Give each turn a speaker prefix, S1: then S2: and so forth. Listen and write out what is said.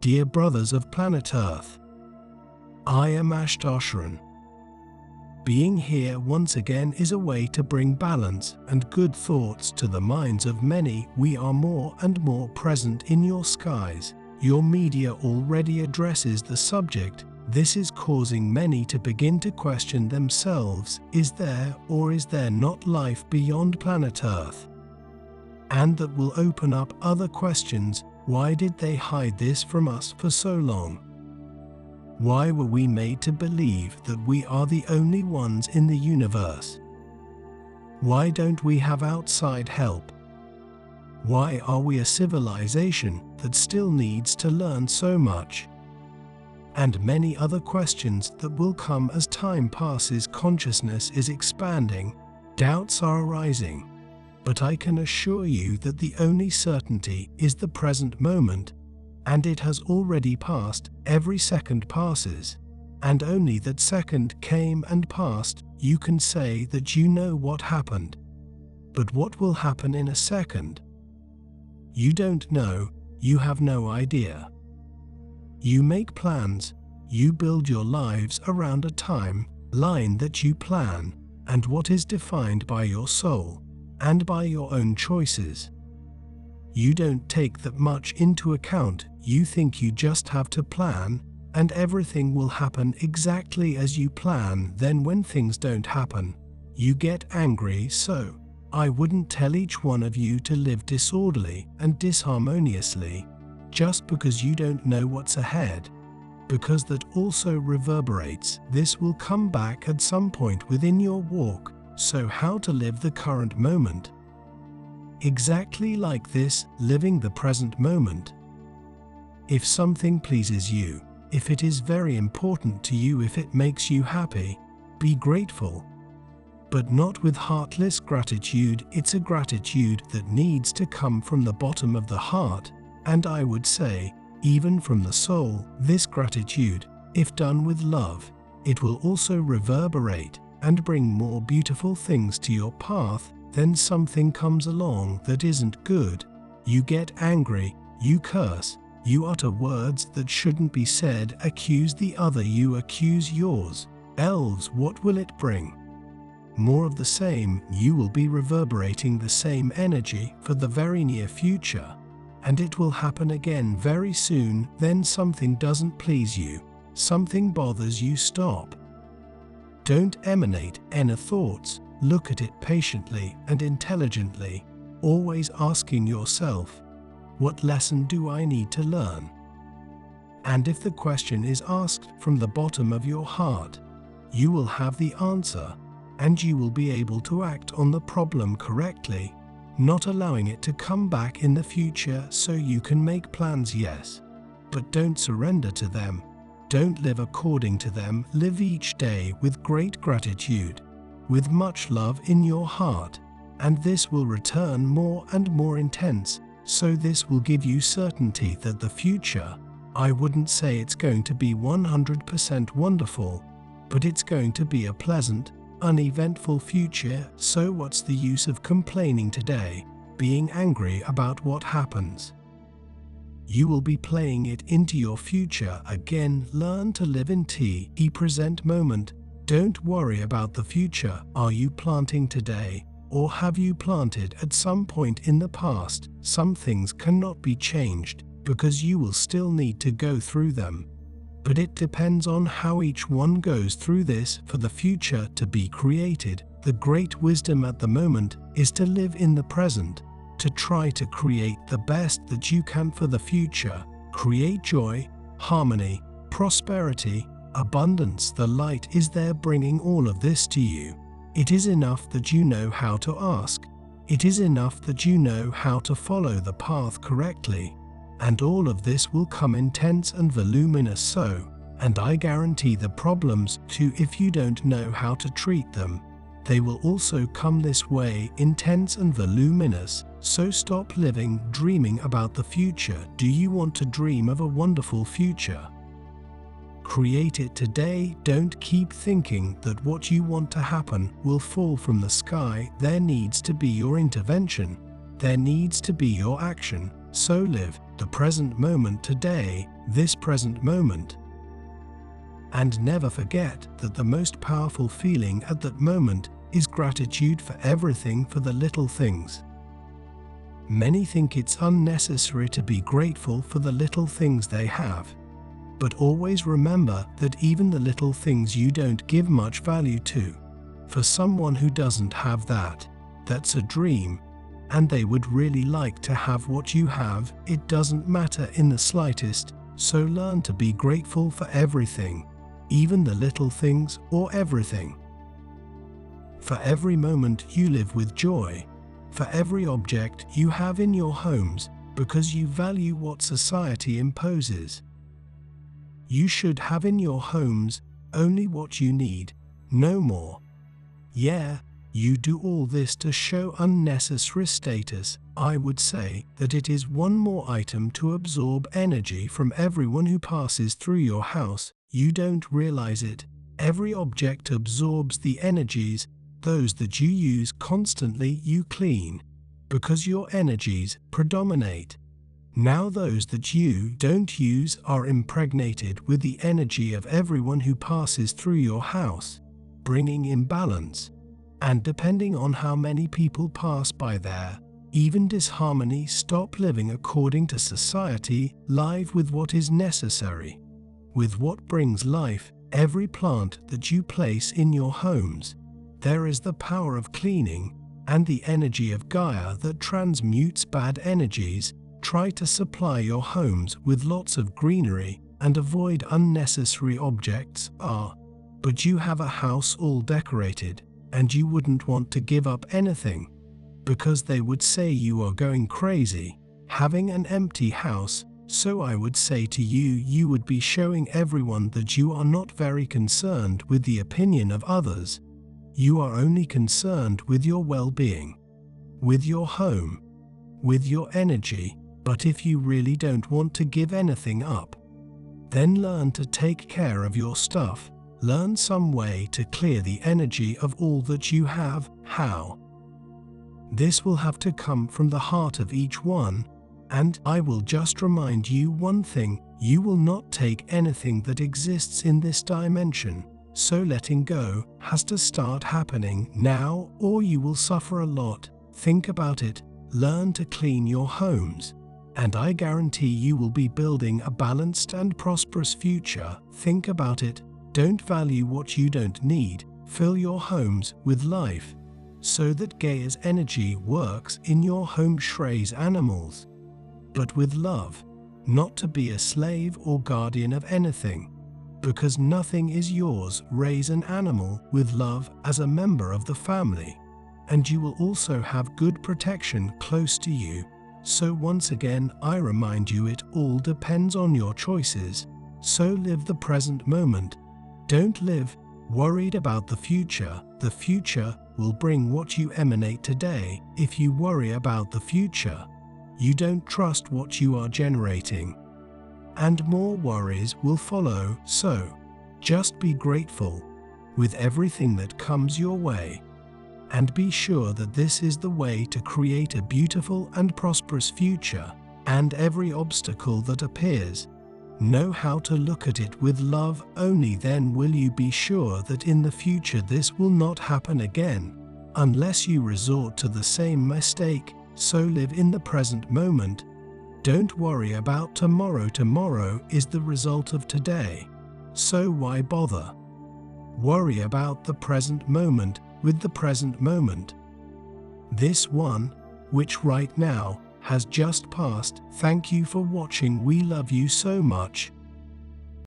S1: Dear brothers of planet Earth, I am 𝐻𝐻𝐻. Being here once again is a way to bring balance and good thoughts to the minds of many. We are more and more present in your skies. Your media already addresses the subject. This is causing many to begin to question themselves. Is there or is there not life beyond planet Earth? And that will open up other questions. Why did they hide this from us for so long? Why were we made to believe that we are the only ones in the universe? Why don't we have outside help? Why are we a civilization that still needs to learn so much? And many other questions that will come as time passes. Consciousness is expanding, doubts are arising, but I can assure you that the only certainty is the present moment, and it has already passed. Every second passes, and only that second came and passed. You can say that you know what happened, but what will happen in a second? You don't know, you have no idea. You make plans, you build your lives around a time line that you plan, and what is defined by your soul and by your own choices. You don't take that much into account. You think you just have to plan, and everything will happen exactly as you plan. Then when things don't happen, you get angry. So, I wouldn't tell each one of you to live disorderly and disharmoniously, just because you don't know what's ahead, because that also reverberates. This will come back at some point within your walk. So how to live the current moment? Exactly like this, living the present moment. If something pleases you, if it is very important to you, if it makes you happy, be grateful. But not with heartless gratitude. It's a gratitude that needs to come from the bottom of the heart, and I would say, even from the soul. This gratitude, if done with love, it will also reverberate and bring more beautiful things to your path. Then something comes along that isn't good. You get angry, you curse, you utter words that shouldn't be said, accuse the other, you accuse yours. Elves, what will it bring? More of the same. You will be reverberating the same energy for the very near future, and it will happen again very soon. Then something doesn't please you, something bothers you. Stop. Don't emanate any thoughts. Look at it patiently and intelligently, always asking yourself, what lesson do I need to learn? And if the question is asked from the bottom of your heart, you will have the answer, and you will be able to act on the problem correctly, not allowing it to come back in the future. So you can make plans, yes, but don't surrender to them. Don't live according to them. Live each day with great gratitude, with much love in your heart, and this will return more and more intense. So this will give you certainty that the future, I wouldn't say it's going to be 100% wonderful, but it's going to be a pleasant, uneventful future. So what's the use of complaining today, being angry about what happens? You will be playing it into your future again. Learn to live in the present moment. Don't worry about the future. Are you planting today, or have you planted at some point in the past? Some things cannot be changed, because you will still need to go through them. But it depends on how each one goes through this for the future to be created. The great wisdom at the moment is to live in the present, to try to create the best that you can for the future. Create joy, harmony, prosperity, abundance. The light is there bringing all of this to you. It is enough that you know how to ask. It is enough that you know how to follow the path correctly. And all of this will come intense and voluminous. So, and I guarantee the problems too, if you don't know how to treat them, they will also come this way, intense and voluminous. So stop living, dreaming about the future. Do you want to dream of a wonderful future? Create it today. Don't keep thinking that what you want to happen will fall from the sky. There needs to be your intervention. There needs to be your action. So live the present moment today, this present moment. And never forget that the most powerful feeling at that moment is gratitude for everything, for the little things. Many think it's unnecessary to be grateful for the little things they have. But always remember that even the little things you don't give much value to. For someone who doesn't have that, that's a dream, and they would really like to have what you have. It doesn't matter in the slightest, so learn to be grateful for everything, even the little things or everything. For every moment you live with joy, for every object you have in your homes, because you value what society imposes. You should have in your homes only what you need, no more. Yeah, you do all this to show unnecessary status. I would say that it is one more item to absorb energy from everyone who passes through your house. You don't realize it. Every object absorbs the energies. Those that you use constantly you clean, because your energies predominate. Now those that you don't use are impregnated with the energy of everyone who passes through your house, bringing imbalance. And depending on how many people pass by there, even disharmony. Stop living according to society, live with what is necessary, with what brings life. Every plant that you place in your homes, there is the power of cleaning and the energy of Gaia that transmutes bad energies. Try to supply your homes with lots of greenery and avoid unnecessary objects. But you have a house all decorated, and you wouldn't want to give up anything, because they would say you are going crazy, having an empty house. So I would say to you, you would be showing everyone that you are not very concerned with the opinion of others. You are only concerned with your well-being, with your home, with your energy. But if you really don't want to give anything up, then learn to take care of your stuff. Learn some way to clear the energy of all that you have. How? This will have to come from the heart of each one. And I will just remind you one thing: you will not take anything that exists in this dimension. So letting go has to start happening now, or you will suffer a lot. Think about it. Learn to clean your homes, and I guarantee you will be building a balanced and prosperous future. Think about it. Don't value what you don't need. Fill your homes with life, so that Gaia's energy works in your home. Raise animals, but with love, not to be a slave or guardian of anything, because nothing is yours. Raise an animal with love as a member of the family, and you will also have good protection close to you. So once again, I remind you, it all depends on your choices. So live the present moment. Don't live worried about the future. The future will bring what you emanate today. If you worry about the future, you don't trust what you are generating, and more worries will follow. So just be grateful with everything that comes your way, and be sure that this is the way to create a beautiful and prosperous future. And every obstacle that appears, know how to look at it with love. Only then will you be sure that in the future this will not happen again, unless you resort to the same mistake. So live in the present moment. Don't worry about tomorrow. Tomorrow is the result of today. So why bother? Worry about the present moment with the present moment. This one, which right now has just passed. Thank you for watching. We love you so much.